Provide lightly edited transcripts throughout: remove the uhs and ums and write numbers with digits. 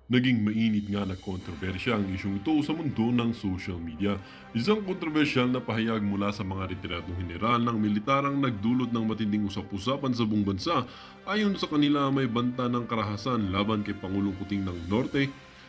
Naging mainit nga na kontrobersya ang isyong ito sa mundo ng social media. Isang kontrobersyal na pahayag mula sa mga retiradong general ng militar ang nagdulot ng matinding usap-usapan sa buong bansa. Ayon sa kanila, may banta ng karahasan laban kay Pangulong Kuting ng Norte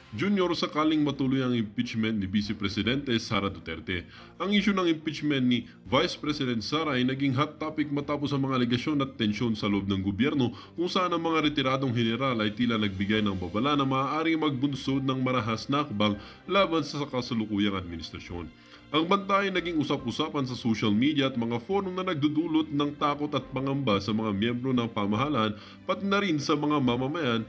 Junior sakaling matuloy ang impeachment ni Vice Presidente Sara Duterte. Ang isyu ng impeachment ni Vice President Sara ay naging hot topic matapos ang mga alegasyon at tensyon sa loob ng gobyerno kung saan ang mga retiradong general ay tila nagbigay ng babala na maaaring magbunsod ng marahas na akbang laban sa kasalukuyang administrasyon. Ang banta ay naging usap-usapan sa social media at mga forum na nagdudulot ng takot at pangamba sa mga miyembro ng pamahalaan pati na rin sa mga mamamayan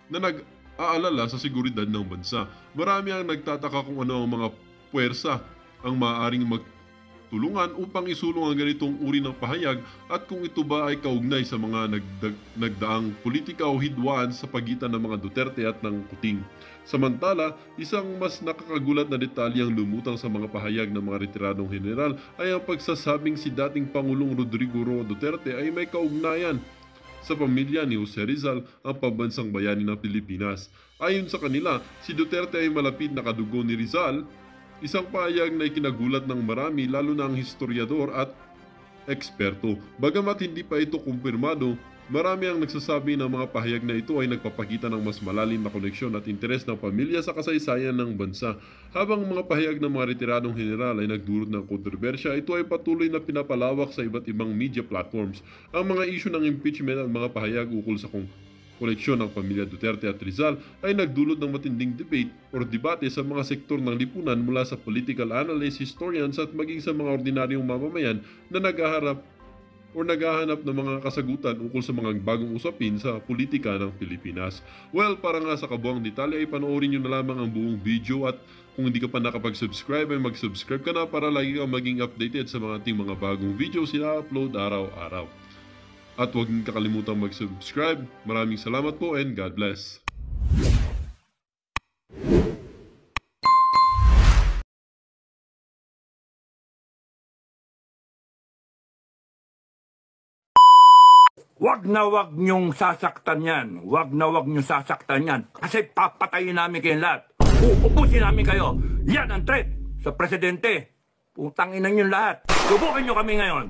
na nag-aalala sa seguridad ng bansa. Marami ang nagtataka kung ano ang mga puwersa ang maaaring magtulungan upang isulong ang ganitong uri ng pahayag at kung ito ba ay kaugnay sa mga nagdaang politika o hidwaan sa pagitan ng mga Duterte at ng Kuting. Samantala, isang mas nakakagulat na detalye ang lumutang sa mga pahayag ng mga retiradong general ay ang pagsasabing si dating Pangulong Rodrigo Roa Duterte ay may kaugnayan sa pamilya ni Jose Rizal, ang pambansang bayani ng Pilipinas. Ayon sa kanila, si Duterte ay malapit na kadugo ni Rizal, isang pahayag na ikinagulat ng marami lalo na ang historiador at eksperto. Bagamat hindi pa ito kumpirmado, marami ang nagsasabi na mga pahayag na ito ay nagpapakita ng mas malalim na koneksyon at interes ng pamilya sa kasaysayan ng bansa. Habang mga pahayag ng mga retiradong general ay nagdulot ng kontrobersya, ito ay patuloy na pinapalawak sa iba't ibang media platforms. Ang mga isyu ng impeachment at mga pahayag ukol sa koneksyon ng pamilya Duterte at Rizal ay nagdulot ng matinding debate o debate sa mga sektor ng lipunan mula sa political analysts, historians at maging sa mga ordinaryong mamamayan na naghahanap ng mga kasagutan ukol sa mga bagong usapin sa politika ng Pilipinas. Well, para nga sa kabuang detalye ay panoorin nyo na lamang ang buong video at kung hindi ka pa nakapag-subscribe ay mag-subscribe ka na para lagi kang maging updated sa mga ating mga bagong videos na upload araw-araw. At huwag niyong kakalimutan mag-subscribe. Maraming salamat po and God bless. Wag niyong sasaktan yan. Wag niyong sasaktan yan. Kasi papatayin namin kayong lahat. Uubusin namin kayo. Yan ang threat sa presidente. Putangin na nyo lahat. Subukin nyo kami ngayon.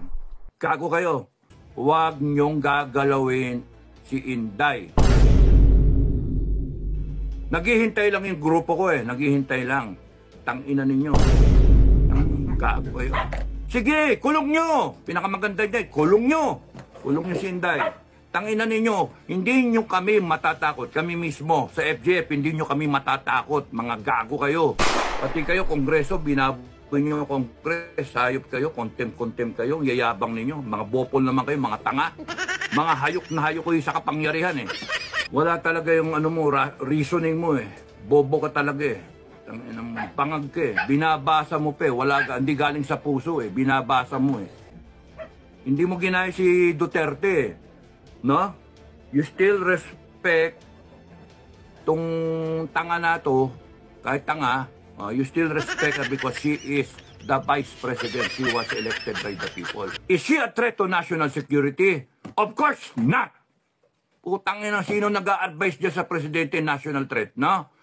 Gago kayo. Wag niyong gagalawin si Inday. Naghihintay lang yung grupo ko eh. Naghihintay lang. Tangina ninyo. Gago kayo. Sige, kulong nyo. Pinakamaganda niya, kulong nyo. Kulong niyo si Inday. Tangina ninyo, hindi nyo kami matatakot. Kami mismo sa FGF, hindi nyo kami matatakot. Mga gago kayo. Pati kayo, Kongreso, binaboy nyo Kongres, hayop kayo, kontem kayo, yayabang ninyo. Mga bopol naman kayo, mga tanga. Mga hayok na hayok kayo sa kapangyarihan eh. Wala talaga yung ano mo, reasoning mo eh. Bobo ka talaga eh. Pangag ka eh. Binabasa mo pa eh. Hindi galing sa puso eh. Binabasa mo eh. Hindi mo ginaya si Duterte, no? You still respect tong tanga na to, kahit tanga, you still respect her because she is the vice president. She was elected by the people. Is she a threat to national security? Of course not! Putangin na sino nag-a-advise dyan sa presidente national threat, no?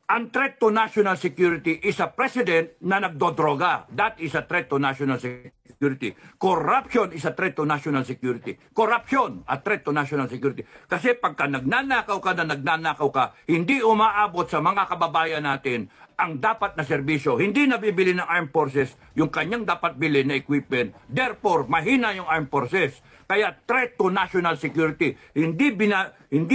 Ang threat to national security is a president na nagdodroga. That is a threat to national security. Corruption is a threat to national security. Corruption, a threat to national security. Kasi pagka nagnanakaw ka, hindi umaabot sa mga kababayan natin ang dapat na serbisyo. Hindi nabibili ng armed forces yung kanyang dapat bilhin na equipment. Therefore, mahina yung armed forces. Kaya threat to national security. Hindi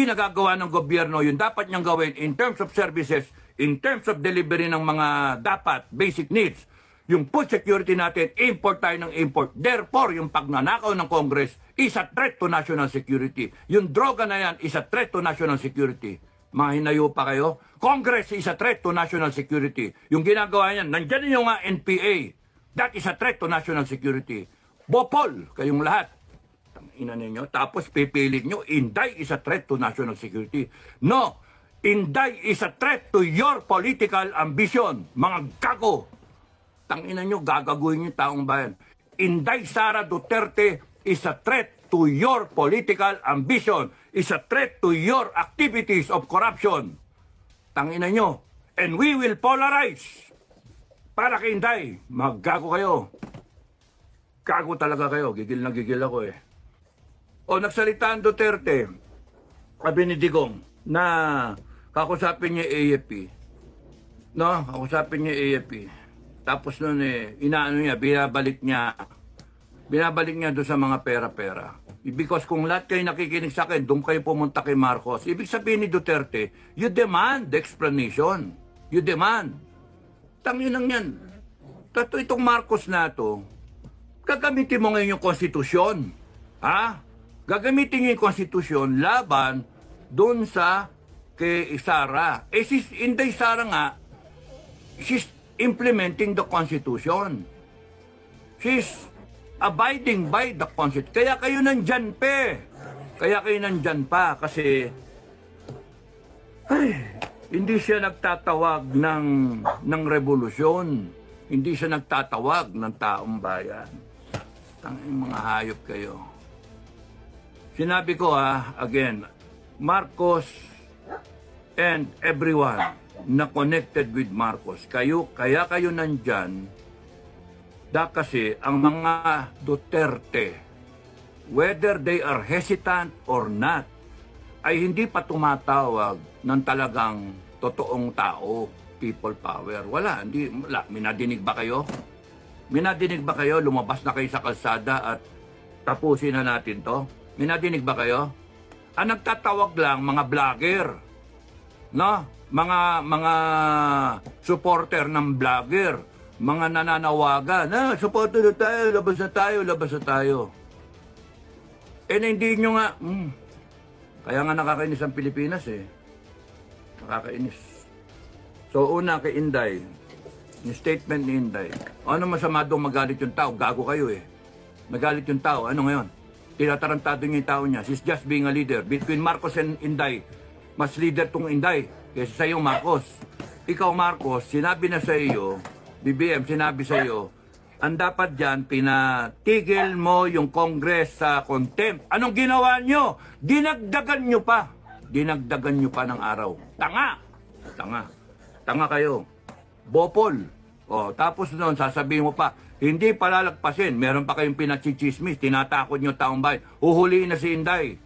nagagawa ng gobyerno yung dapat niyang gawin in terms of services, in terms of delivery ng mga dapat basic needs. Yung food security natin, import tayo ng import. Therefore, yung pagnanakaw ng Congress is a threat to national security. Yung droga na yan is a threat to national security. Mga hinayo pa kayo? Congress is a threat to national security. Yung ginagawa niyan, nandyan yung nga NPA. That is a threat to national security. Bopol, kayong lahat. Ina ninyo, tapos pipilit nyo, Inday is a threat to national security. No, Inday is a threat to your political ambition. Mga gago. Tangina nyo, gagaguhin nyo taong bayan. Inday Sara Duterte is a threat to your political ambition. Is a threat to your activities of corruption. tangina nyo. And we will polarize. Para kay Inday, maggago kayo. Gago talaga kayo. Gigil na gigil ako eh. O, nagsalita ang Duterte, sabi ni Digong, na kakusapin niya AFP. No, kakusapin niya AFP. Tapos nun eh, inaano niya, binabalik niya doon sa mga pera-pera. Because kung lahat kayo nakikinig sa akin, doon kayo pumunta kay Marcos. Ibig sabihin ni Duterte, you demand the explanation. You demand. Tanginang yan. Itong Marcos na to, gagamitin mo ngayon yung konstitusyon. Ha? Gagamitin niyo yung konstitusyon laban doon sa kay Sara. Eh si Inday Sara nga, she's implementing the constitution. She's abiding by the constitution. Kaya kayo nandyan pa. Kasi hindi siya nagtatawag ng revolusyon. Hindi siya nagtatawag ng taong bayan. Tanging mga hayop kayo. Sinabi ko again, Marcos and everyone na connected with Marcos, kaya kayo nandyan, kasi ang mga Duterte, whether they are hesitant or not, ay hindi pa tumatawag ng talagang totoong tao, people power. Wala. Minadinig ba kayo? Lumabas na kayo sa kalsada at tapusin na natin to? Minadinig ba kayo? Ang nagtatawag lang, mga vlogger. No? Mga supporter ng vlogger. Mga nananawagan. Supporter na tayo, labas na tayo. Eh, hindi nyo nga. Kaya nga nakakainis ang Pilipinas eh. Nakakainis. So, una kay Inday, yung statement ni Inday, ano masama doon magalit yung tao? Gago kayo eh. Magalit yung tao. Ano ngayon? Tinatarantado niya yung tao niya. She's just being a leader. Between Marcos and Inday, mas leader tong Inday kaysa sa iyo, Marcos. Ikaw, Marcos, sinabi na sa iyo, BBM, sinabi sa iyo, ang dapat dyan, pinatigil mo yung Congress sa contempt. Anong ginawa nyo? Dinagdagan nyo pa. Dinagdagan nyo pa ng araw. Tanga kayo. Bopol. O, tapos noon, sasabihin mo pa, hindi palalagpasin. Meron pa kayong pinachichismis. Tinatakot nyo taong bayan. Uhuliin na si Inday.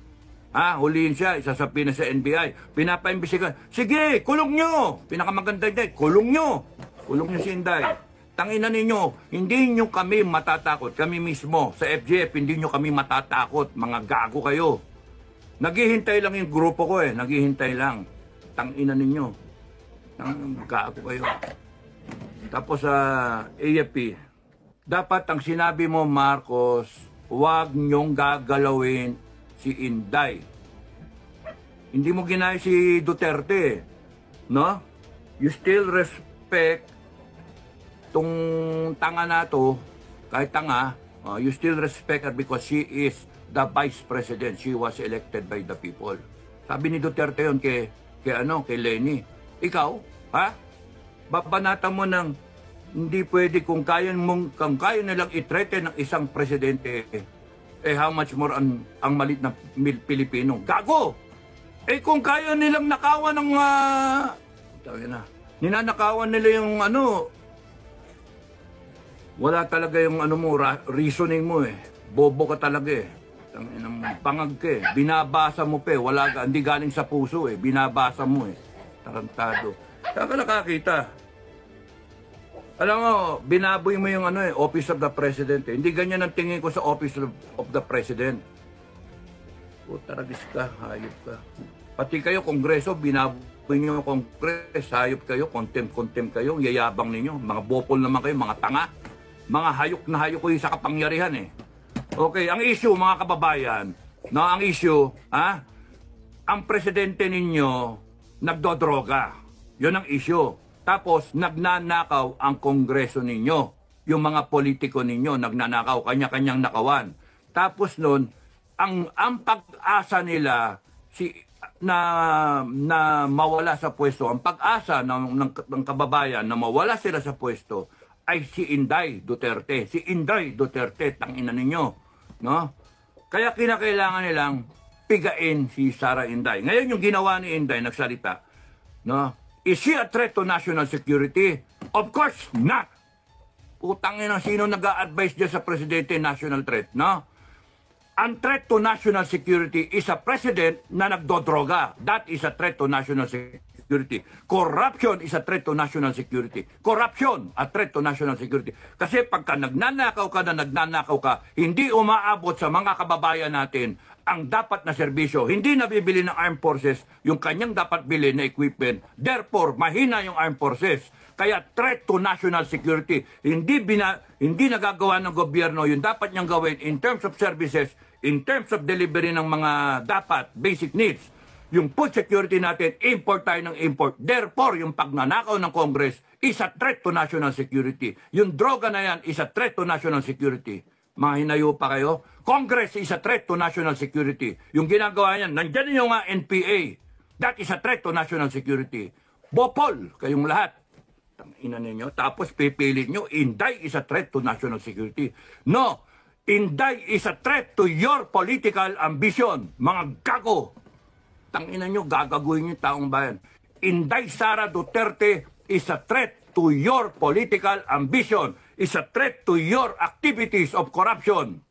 Huliin siya. Isasabihin na sa NBI. Pinapaimbisigan. Sige, kulong nyo. Pinakamaganda Inday. Kulong nyo. Kulong nyo si Inday. Tangina ninyo, hindi nyo kami matatakot. Kami mismo, sa FGF, hindi nyo kami matatakot. Mga gago kayo. Naghihintay lang yung grupo ko eh. Naghihintay lang. Tangina ninyo. Gago kayo. Tapos sa AFP, dapat ang sinabi mo, Marcos, huwag nyong gagalawin si Inday. Hindi mo ginaya si Duterte. No? You still respect tong tanga na to, kahit tanga, you still respect her because she is the vice president. She was elected by the people. Sabi ni Duterte yun kay Lenny. Ikaw, babanata mo ng hindi pwede kung kaya nilang i-threaten ng isang presidente, how much more ang malit na Pilipino. Gago! Kung kaya nilang nakawan ng ninanakawan nila yung wala talaga yung reasoning mo eh. Bobo ka talaga eh. Pangag ka eh. Binabasa mo pa eh. Hindi galing sa puso eh. Binabasa mo eh. Tarantado. Saan ka nakakita? Alam mo, binaboy mo yung Office of the President eh. Hindi ganyan ang tingin ko sa Office of the President. Taragis ka, hayop ka. Pati kayo, Kongreso, binaboy nyo yung Kongres, hayop kayo, contempt kayo, yayabang ninyo. Mga bopol naman kayo, mga tanga. Mga hayok na hayok ko sa kapangyarihan eh. Okay, ang issue mga kababayan, ang issue, ang presidente ninyo nagdodroga. Yun ang issue. Tapos nagnanakaw ang kongreso ninyo. Yung mga politiko ninyo nagnanakaw, kanya-kanyang nakawan. Tapos nun, ang pag-asa nila na mawala sa pwesto, ang pag-asa ng kababayan na mawala sila sa pwesto ay si Inday Duterte. Si Inday Duterte, tangina ninyo. No? Kaya kinakailangan nilang pigain si Sara Inday. Ngayon yung ginawa ni Inday, nagsalita. No? Is she a threat to national security? Of course not. Putang ina, sino nag-a-advise dyan sa presidente national threat, no? Ang threat to national security is a president na nagdodroga. That is a threat to national security. Corruption is a threat to national security. Corruption, a threat to national security. Kasi pagka nagnanakaw ka, hindi umaabot sa mga kababayan natin ang dapat na serbisyo. Hindi nabibili ng armed forces yung kanyang dapat bili na equipment. Therefore, mahina yung armed forces. Kaya threat to national security. Hindi nagagawa ng gobyerno yung dapat niyang gawin in terms of services, in terms of delivery ng mga dapat, basic needs. Yung food security natin, import tayo ng import. Therefore, yung pagnanakaw ng Congress is a threat to national security. Yung droga na yan is a threat to national security. Mga hinayo pa kayo? Congress is a threat to national security. Yung ginagawa niyan, nandyan yung nga NPA. That is a threat to national security. Bopol, kayong lahat. Ina ninyo, tapos pipilit nyo, Inday is a threat to national security. No, Inday is a threat to your political ambition. Mga gago. Tangina nyo, gagaguhin nyo taong bayan. Inday Sara Duterte is a threat to your political ambition. Is a threat to your activities of corruption.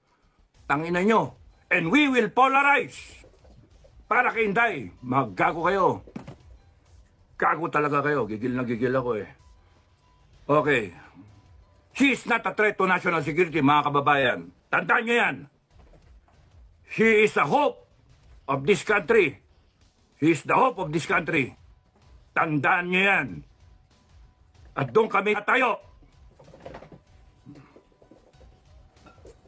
Tangina nyo. And we will polarize. Para kay Inday, maggago kayo. Gago talaga kayo. Gigil na gigil ako eh. Okay. She is not a threat to national security, mga kababayan. Tandaan nyo yan. She is the hope of this country. She is the hope of this country. Tandaan nyo yan. At doon kami tayo.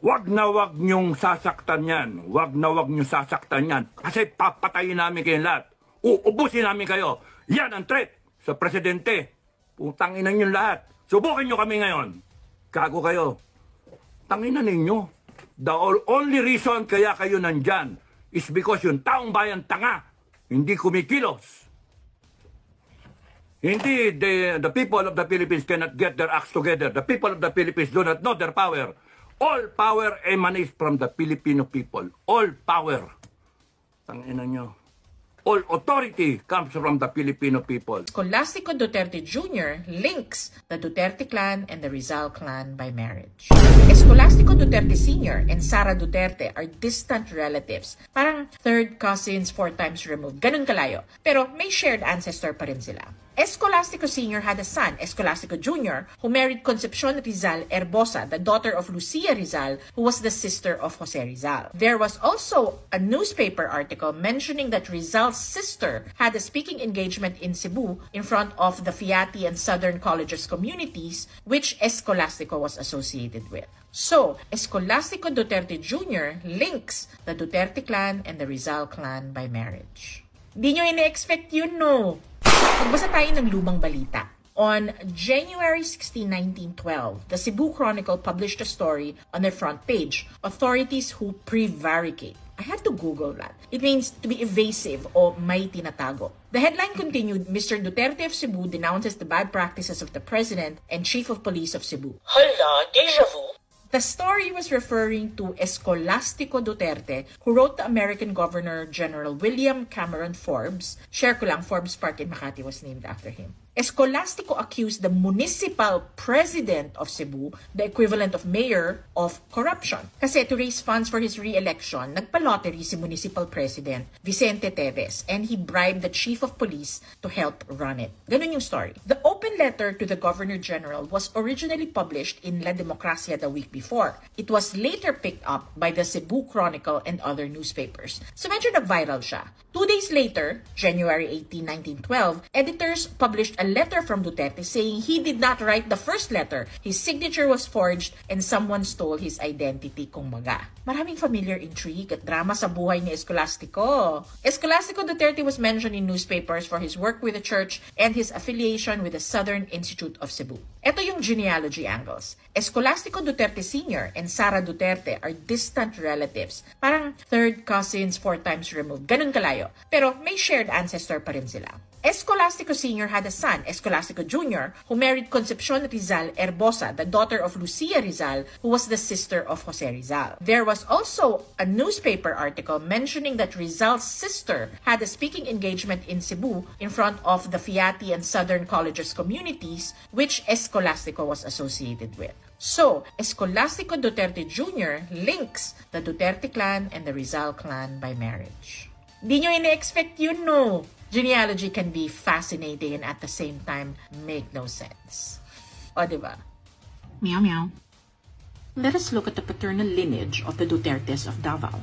Wag na wag nyong sasaktan yan. Wag na wag nyong sasaktan yan. Kasi papatayin namin kayong lahat. Uubusin namin kayo. Yan ang threat sa presidente. Putang ina nyo lahat. Subukin nyo kami ngayon. Gago kayo. Tangina ninyo. The only reason kaya kayo nandyan is because yung taong bayan tanga. Hindi kumikilos. Hindi the people of the Philippines cannot get their acts together. The people of the Philippines do not know their power. All power emanates from the Filipino people. All power. Tangina nyo. All authority comes from the Filipino people. Escolastico Duterte Jr. links the Duterte clan and the Rizal clan by marriage. Escolastico Duterte Sr. and Sara Duterte are distant relatives. Parang third cousins 4 times removed. Ganun kalayo. Pero may shared ancestor pa rin sila. Escolastico Sr. had a son, Escolastico Jr., who married Concepcion Rizal Herbosa, the daughter of Lucia Rizal, who was the sister of Jose Rizal. There was also a newspaper article mentioning that Rizal's sister had a speaking engagement in Cebu in front of the Fiati and Southern Colleges communities, which Escolastico was associated with. So, Escolastico Duterte Jr. links the Duterte clan and the Rizal clan by marriage. Di nyo ina-expect yun, no? Magbasa tayo ng lumang balita. On January 16, 1912, the Cebu Chronicle published a story on their front page, Authorities Who Prevaricate. I had to Google that. It means to be evasive o may tinatago. The headline continued, Mr. Duterte of Cebu denounces the bad practices of the President and Chief of Police of Cebu. Hala, deja vu. The story was referring to Escolastico Duterte, who wrote the American Governor General William Cameron Forbes. Share ko lang, Forbes Park in Makati was named after him. Escolastico accused the municipal president of Cebu, the equivalent of mayor, of corruption. Kasi to raise funds for his re-election, nagpa-lottery si municipal president Vicente Teves, and he bribed the chief of police to help run it. Ganun yung story. The open letter to the Governor General was originally published in La Democracia the week before. It was later picked up by the Cebu Chronicle and other newspapers. So medyo nag-viral siya. 2 days later, January 18, 1912, editors published a letter from Duterte saying he did not write the first letter. His signature was forged and someone stole his identity, kumbaga. Maraming familiar intrigue at drama sa buhay ni Escolastico. Escolastico Duterte was mentioned in newspapers for his work with the church and his affiliation with the Southern Institute of Cebu. Ito yung genealogy angles. Escolastico Duterte Sr. and Sara Duterte are distant relatives. Parang third cousins 4 times removed. Ganun kalayo. Pero may shared ancestor pa rin sila. Escolastico Sr. had a son, Escolastico Jr., who married Concepcion Rizal Herbosa, the daughter of Lucia Rizal, who was the sister of Jose Rizal. There was also a newspaper article mentioning that Rizal's sister had a speaking engagement in Cebu in front of the Fiati and Southern Colleges communities, which Escolastico was associated with. So, Escolastico Duterte Jr. links the Duterte clan and the Rizal clan by marriage. Di nyo ina-expect yun, no? Genealogy can be fascinating and at the same time make no sense. O, diba? Meow meow. Let us look at the paternal lineage of the Dutertes of Davao.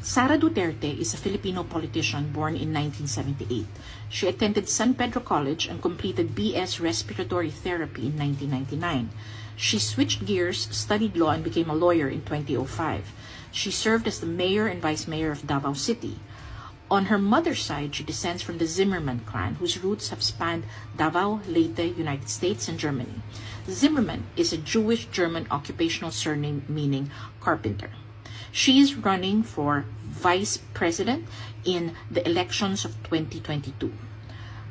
Sara Duterte is a Filipino politician born in 1978. She attended San Pedro College and completed BS Respiratory Therapy in 1999. She switched gears, studied law, and became a lawyer in 2005. She served as the mayor and vice mayor of Davao City. On her mother's side, she descends from the Zimmermann clan, whose roots have spanned Davao, Leyte, United States, and Germany. Zimmermann is a Jewish-German occupational surname meaning carpenter. She is running for vice president in the elections of 2022.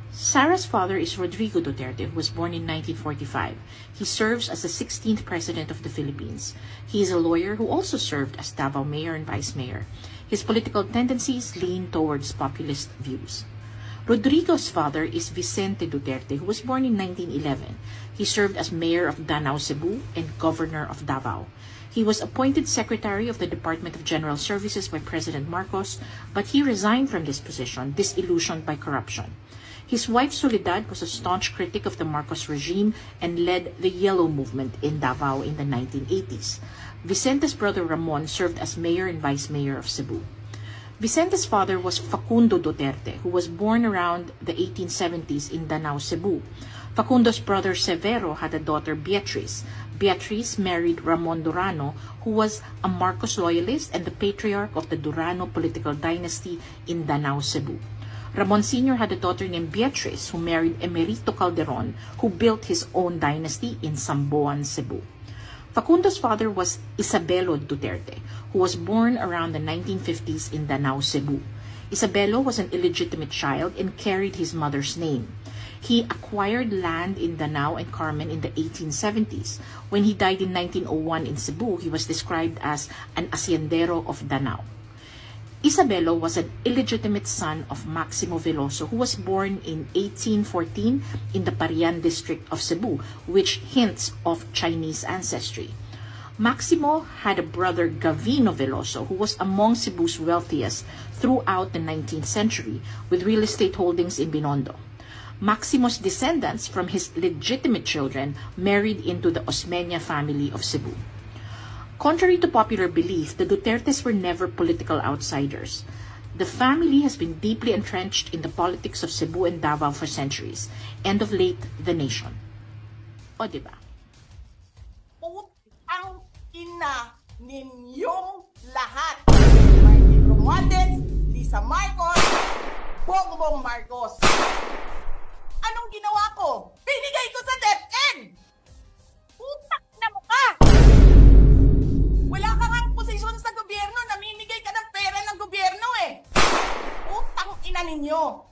Sara's father is Rodrigo Duterte, who was born in 1945. He serves as the 16th president of the Philippines. He is a lawyer who also served as Davao mayor and vice mayor. His political tendencies lean towards populist views. Rodrigo's father is Vicente Duterte, who was born in 1911. He served as mayor of Danao, Cebu, and governor of Davao. He was appointed secretary of the Department of General Services by President Marcos, but he resigned from this position, disillusioned by corruption. His wife Soledad was a staunch critic of the Marcos regime and led the Yellow Movement in Davao in the 1980s. Vicente's brother Ramon served as mayor and vice mayor of Cebu. Vicente's father was Facundo Duterte, who was born around the 1870s in Danao, Cebu. Facundo's brother Severo had a daughter, Beatriz. Beatriz married Ramon Durano, who was a Marcos loyalist and the patriarch of the Durano political dynasty in Danao, Cebu. Ramon Sr. had a daughter named Beatriz, who married Emerito Calderon, who built his own dynasty in Samboan, Cebu. Facundo's father was Isabelo Duterte, who was born around the 1950s in Danao, Cebu. Isabelo was an illegitimate child and carried his mother's name. He acquired land in Danao and Carmen in the 1870s. When he died in 1901 in Cebu, he was described as an haciendero of Danao. Isabelo was an illegitimate son of Maximo Veloso, who was born in 1814 in the Parian district of Cebu, which hints of Chinese ancestry. Maximo had a brother, Gavino Veloso, who was among Cebu's wealthiest throughout the 19th century, with real estate holdings in Binondo. Maximo's descendants from his legitimate children married into the Osmeña family of Cebu. Contrary to popular belief, the Dutertes were never political outsiders. The family has been deeply entrenched in the politics of Cebu and Davao for centuries, and of late, the nation. O, diba? Putang ina ninyong lahat. Martin Romualdez, Lisa Marcos, Bongbong Marcos. Anong ginawa ko? Binigay ko sa DepEd! Putak na mukha! Wala ka ngang posisyon sa gobyerno, namimigay ka ng pera ng gobyerno eh. Putang ina ninyo.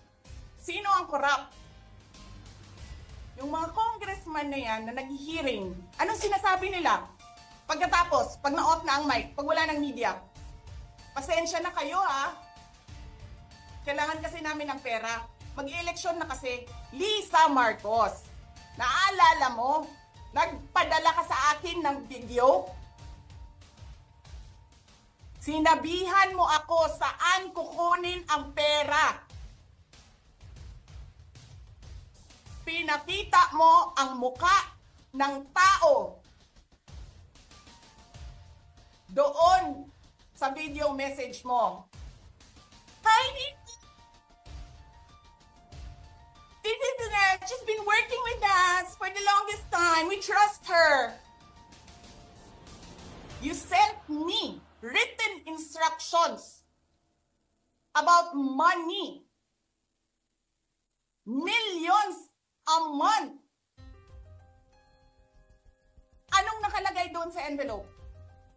Sino ang corrupt? Yung mga congressman na yan na nag-hearing, anong sinasabi nila? Pagkatapos, pag na-off na ang mic, pag wala ng media, pasensya na kayo ha. Kailangan kasi namin ng pera. Mag-eleksyon na kasi. Lisa Marcos, naalala mo? Nagpadala ka sa akin ng video? Sinabihan mo ako saan kukunin ang pera. Pinakita mo ang muka ng tao doon sa video message mo. Hi, this is she's been working with us for the longest time. We trust her. You sent me written instructions about money. Millions a month. Anong nakalagay doon sa envelope?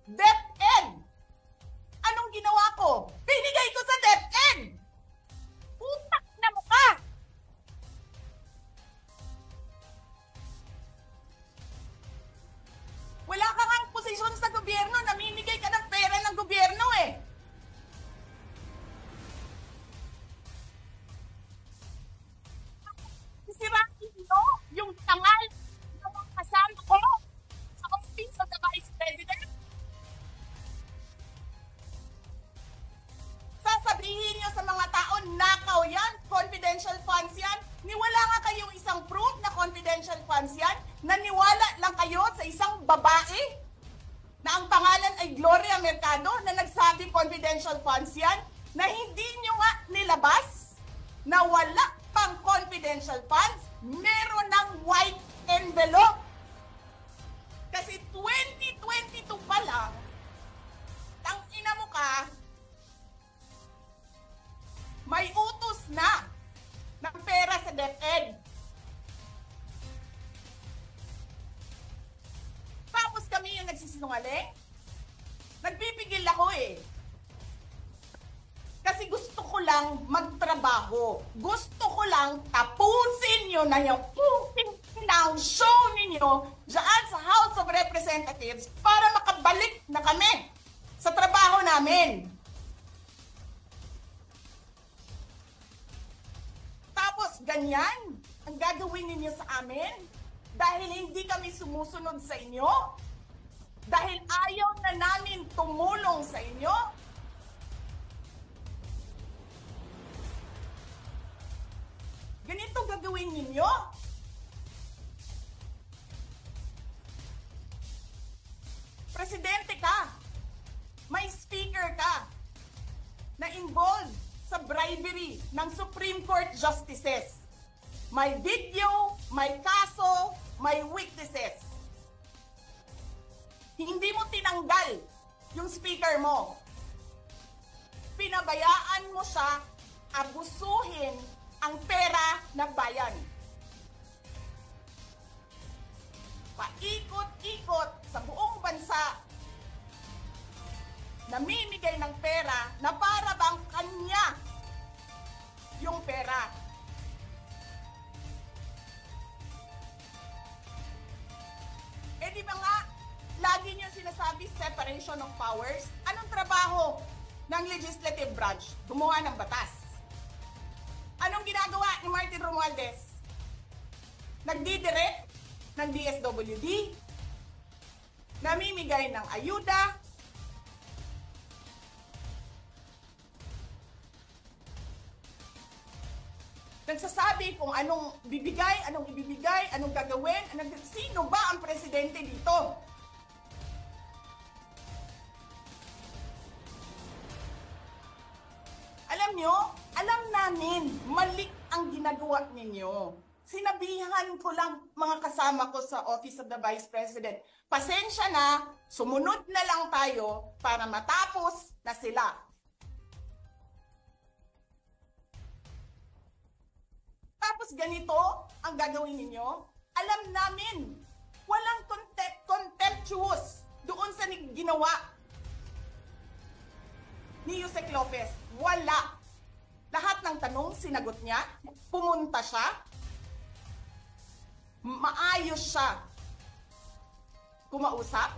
DepEd. Anong ginawa ko? Binigay ko sa DepEd. Putak na mukha. na ang pangalan ay Gloria Mercado na nagsabi confidential funds yan, na hindi nyo nga nilabas na wala pang confidential funds, meron ng white envelope. Kasi 2022 pa lang, tangina mo ka, may utos na ng pera sa DepEd. Tapos kami yung nagsisinungaling? Nagpipigil ako eh. Kasi gusto ko lang magtrabaho. Gusto ko lang tapusin nyo na yung show ninyo dyan sa House of Representatives para makabalik na kami sa trabaho namin. Tapos ganyan ang gagawin ninyo sa amin? Dahil hindi kami sumusunod sa inyo? Dahil ayaw na namin tumulong sa inyo? Ganito gagawin ninyo? Presidente ka, may speaker ka na involved sa bribery ng Supreme Court justices. May video, may kaso, may witnesses. Hindi mo tinanggal yung speaker mo. Pinabayaan mo siya abusuhin ang pera ng bayan. Paikot-ikot sa buong bansa, namimigay ng pera na para bang kanya yung pera. Eh di ba nga, lagi niyo sinasabi separation of powers? Anong trabaho ng legislative branch? Gumawa ng batas. Anong ginagawa ni Martin Romualdez? Nagdidirect ng DSWD, namimigay ng ayuda, nagsasabi kung anong bibigay, anong ibibigay, anong gagawin, sino ba ang presidente dito? Alam nyo, alam namin, mali ang ginagawa ninyo. Sinabihan ko lang mga kasama ko sa Office of the Vice President, pasensya na, sumunod na lang tayo para matapos na sila. Tapos ganito ang gagawin ninyo? Alam namin, walang contemptuous doon sa ginawa ni Yusek Lopez. Wala. Lahat ng tanong, sinagot niya. Pumunta siya. Maayos siya kumausap.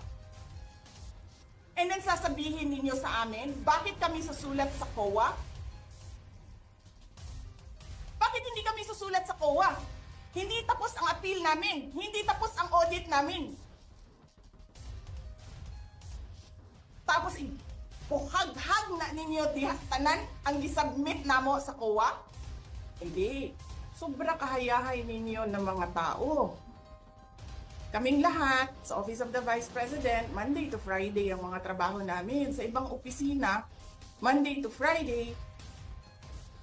And then sasabihin ninyo sa amin, bakit kami susulat sa COA? Bakit hindi kami susulat sa COA? Hindi tapos ang appeal namin. Hindi tapos ang audit namin. Tapos puhaghag na ninyo tanan ang isubmit namo sa COA? Hindi. Sobra kahayahay ninyo ng mga tao. Kaming lahat, sa Office of the Vice President, Monday to Friday ang mga trabaho namin. Sa ibang opisina, Monday to Friday.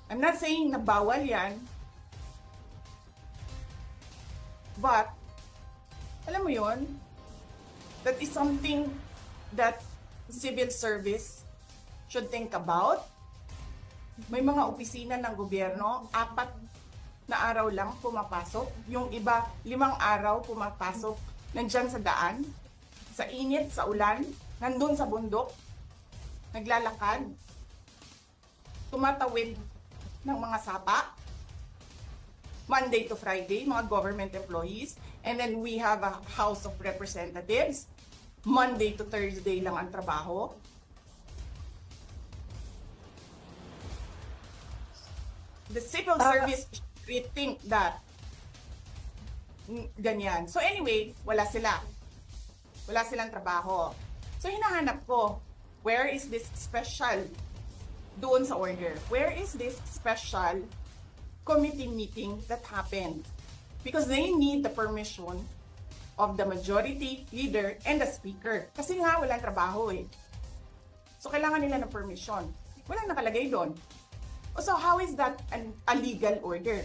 I'm not saying na bawal yan. But, alam mo yon, that is something that civil service should think about. May mga opisina ng gobyerno, 4 na araw lang pumapasok. Yung iba, 5 araw pumapasok. Nandyan sa daan, sa init, sa ulan, nandun sa bundok, naglalakad, tumatawid ng mga sapa, Monday to Friday, mga government employees. And then we have a House of Representatives. Monday to Thursday lang ang trabaho. The civil service rethink that. Ganyan. So anyway, wala sila. Wala silang trabaho. So hinahanap ko, where is this special doon sa order? Where is this special committee meeting that happened? Because they need the permission of the majority leader and the speaker. Kasi nga, walang trabaho eh. So, kailangan nila ng permission. Walang nakalagay doon. So, how is that a legal order?